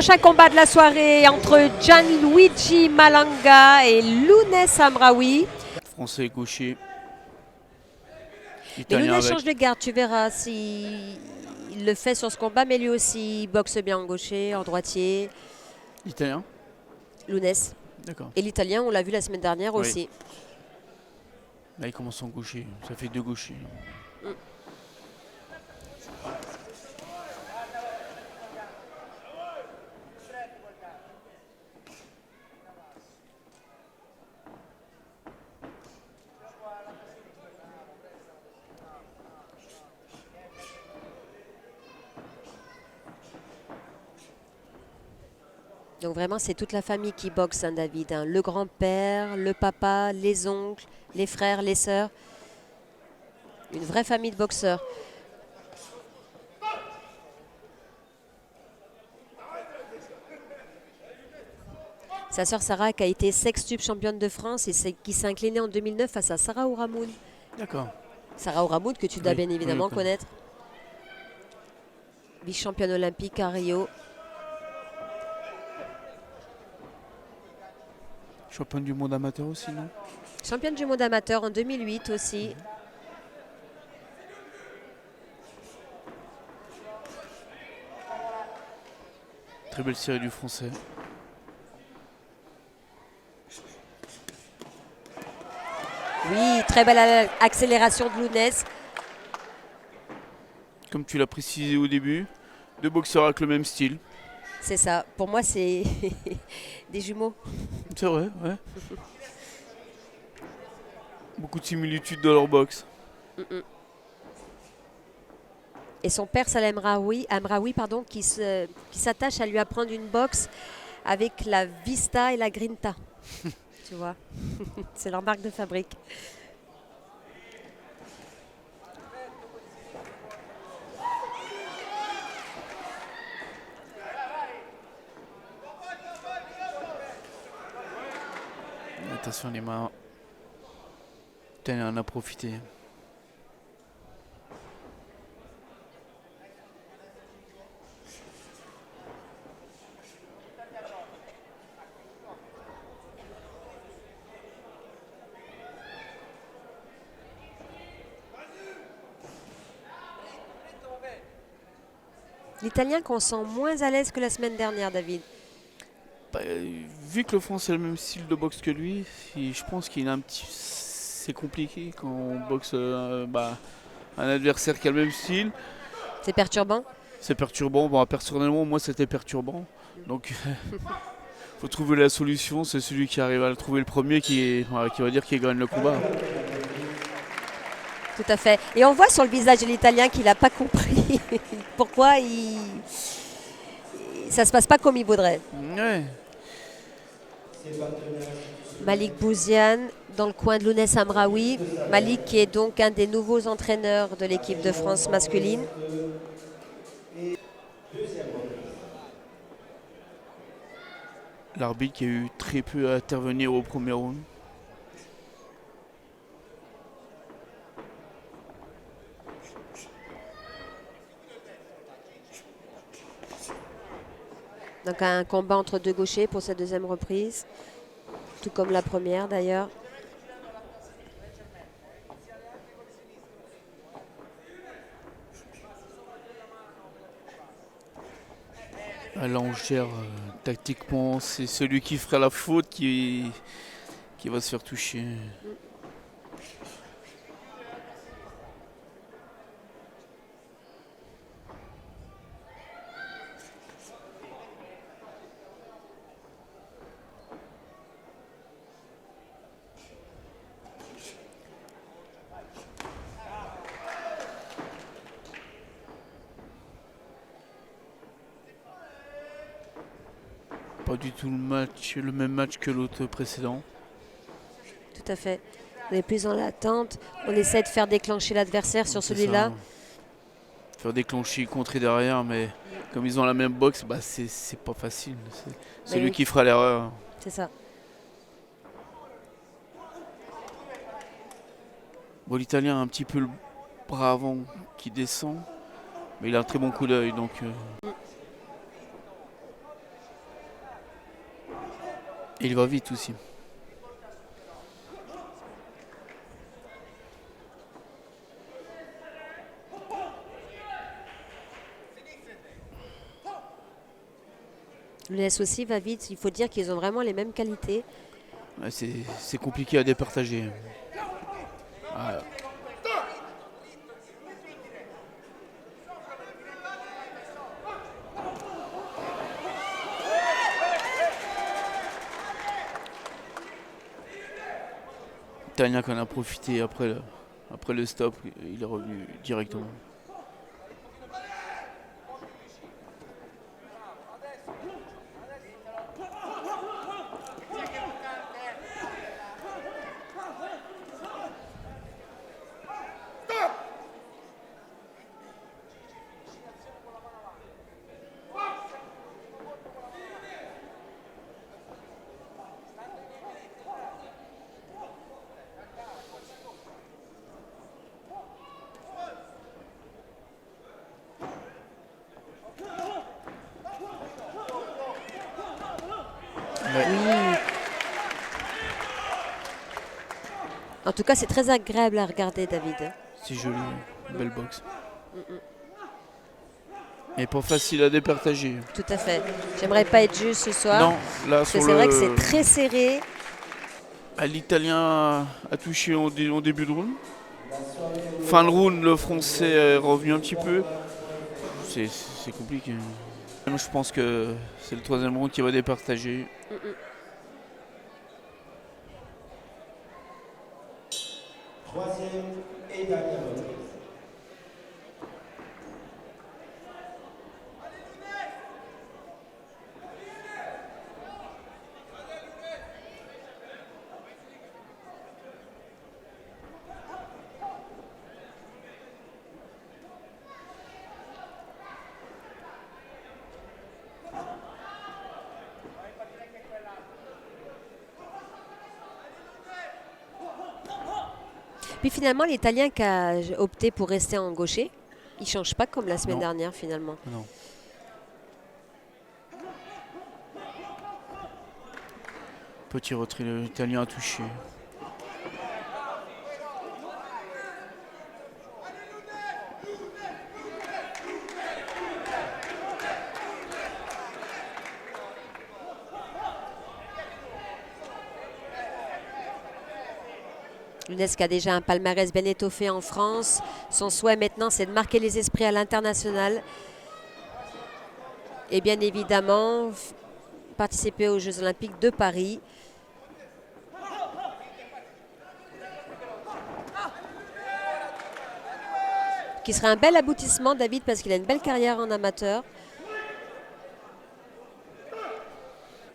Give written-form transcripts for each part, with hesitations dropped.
prochain combat de la soirée entre Gianluigi Malanga et Lounès Amraoui. Français gaucher. Mais Italien Lounès avec. change de garde, tu verras si il le fait sur ce combat, mais lui aussi il boxe bien en gaucher, en droitier. Italien. Lounès. D'accord. Et l'italien, on l'a vu la semaine dernière Oui. aussi. Là, il commence en gaucher. Ça fait 2 gauchers. Donc vraiment, c'est toute la famille qui boxe, hein, David. Hein. Le grand-père, le papa, les oncles, les frères, les sœurs. Une vraie famille de boxeurs. Sa sœur Sarah qui a été sextuple championne de France et qui s'est inclinée en 2009 face à Sarah Ouramoun. D'accord. Sarah Ouramoun que tu dois Oui, bien évidemment oui, connaître. Vice-championne olympique à Rio. Championne du monde amateur aussi, non? Championne du monde amateur en 2008 aussi. Très belle série du français. Oui, très belle accélération de Lounès. Comme tu l'as précisé au début, 2 boxeurs avec le même style. C'est ça. Pour moi, c'est des jumeaux. C'est vrai, ouais. Beaucoup de similitudes dans leur boxe. Et son père, Salem Amraoui, pardon, qui s'attache à lui apprendre une boxe avec la Vista et la Grinta. Tu vois, c'est leur marque de fabrique. Attention les mains. Putain, il en a profité. L'Italien qu'on sent moins à l'aise que la semaine dernière, David. Bah, vu que le français a le même style de boxe que lui, je pense qu'il a un petit. C'est compliqué quand on boxe un adversaire qui a le même style. C'est perturbant. C'est perturbant. Bon, personnellement, moi, c'était perturbant. Donc, faut trouver la solution. C'est celui qui arrive à le trouver le premier qui va dire qu'il gagne le combat. Tout à fait. Et on voit sur le visage de l'Italien qu'il n'a pas compris pourquoi ça se passe pas comme il voudrait. Ouais. Malik Bouziane dans le coin de Lounès Amraoui. Malik qui est donc un des nouveaux entraîneurs de l'équipe de France masculine. L'arbitre qui a eu très peu à intervenir au premier round. Donc un combat entre deux gauchers pour cette deuxième reprise. Tout comme la première d'ailleurs. Là, on gère tactiquement. C'est celui qui fera la faute qui va se faire toucher. Pas du tout le même match que l'autre précédent. Tout à fait. On est plus dans l'attente. On essaie de faire déclencher l'adversaire sur celui-là. Faire déclencher, contrer derrière, mais comme ils ont la même boxe, bah c'est pas facile. C'est lui qui fera l'erreur. C'est ça. Bon, l'Italien a un petit peu le bras avant qui descend, mais il a un très bon coup d'œil. Donc, Et il va vite aussi. Nunes aussi va vite. Il faut dire qu'ils ont vraiment les mêmes qualités. Ouais, c'est compliqué à départager. Voilà. Tania qui en a profité après le stop, il est revenu directement. Ouais. Oui. En tout cas, c'est très agréable à regarder, David. C'est joli, belle boxe. Et pas facile à départager. Tout à fait. J'aimerais pas être juste ce soir. Non, là Parce que sur c'est le. vrai que c'est très serré. L'Italien a touché en début de round. Fin de round, le Français est revenu un petit peu. C'est compliqué. Je pense que c'est le troisième round qui va départager. Troisième et dernière reprise. Puis finalement, l'Italien qui a opté pour rester en gaucher, il ne change pas comme la semaine Non. dernière finalement. Non. Petit retrait, l'Italien a touché. Nunes qui a déjà un palmarès bien étoffé en France. Son souhait maintenant, c'est de marquer les esprits à l'international. Et bien évidemment, participer aux Jeux Olympiques de Paris. Qui serait un bel aboutissement, David, parce qu'il a une belle carrière en amateur.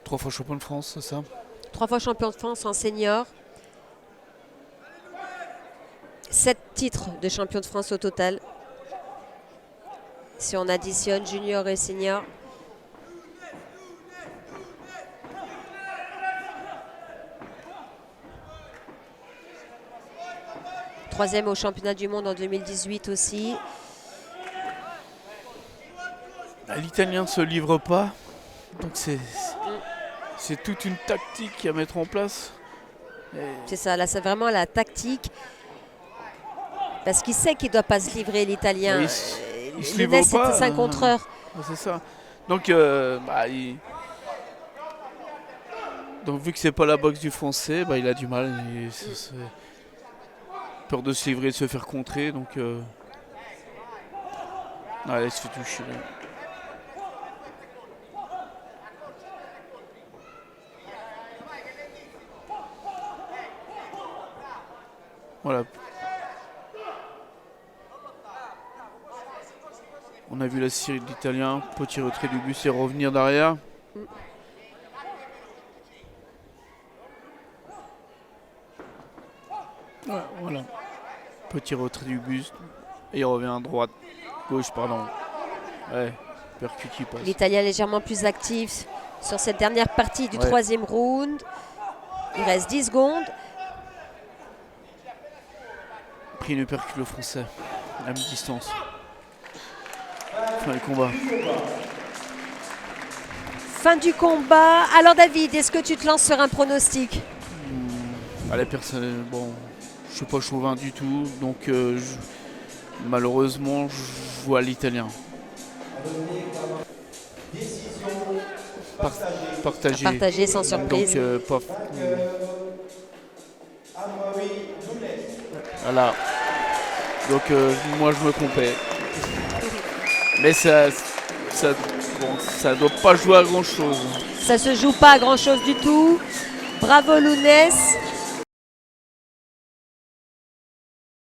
3 fois champion de France, c'est ça? 3 fois champion de France en senior. 7 titres de champion de France au total. Si on additionne junior et senior. Troisième au championnat du monde en 2018 aussi. L'Italien ne se livre pas. Donc c'est toute une tactique à mettre en place. C'est ça, là c'est vraiment la tactique. Parce qu'il sait qu'il ne doit pas se livrer, l'Italien. Il se livre Nunes, pas. c'était 5 contre heure. C'est ça. Donc, donc vu que c'est pas la boxe du Français, il a du mal. Peur de se livrer, de se faire contrer. Donc, il se fait toucher. Là. Voilà. On a vu la série de l'Italien, petit retrait du bus et revenir derrière. Ouais, voilà. Petit retrait du buste et il revient à droite. Gauche, pardon. Ouais, percut qui passe. L'Italien légèrement plus actif sur cette dernière partie du troisième round. Il reste 10 secondes. Pris une percute le Français à mi-distance. Fin du combat. Fin du combat. Alors David, est-ce que tu te lances sur un pronostic? Allez, bon, je suis pas chauvin du tout, donc malheureusement, je vois l'italien. Décision Par- partagée. Partagé sans surprise. Donc, Amraoui Lounès. voilà. Donc, moi, je me trompais. Mais ça doit pas jouer à grand chose. Ça se joue pas à grand chose du tout. Bravo Lounès.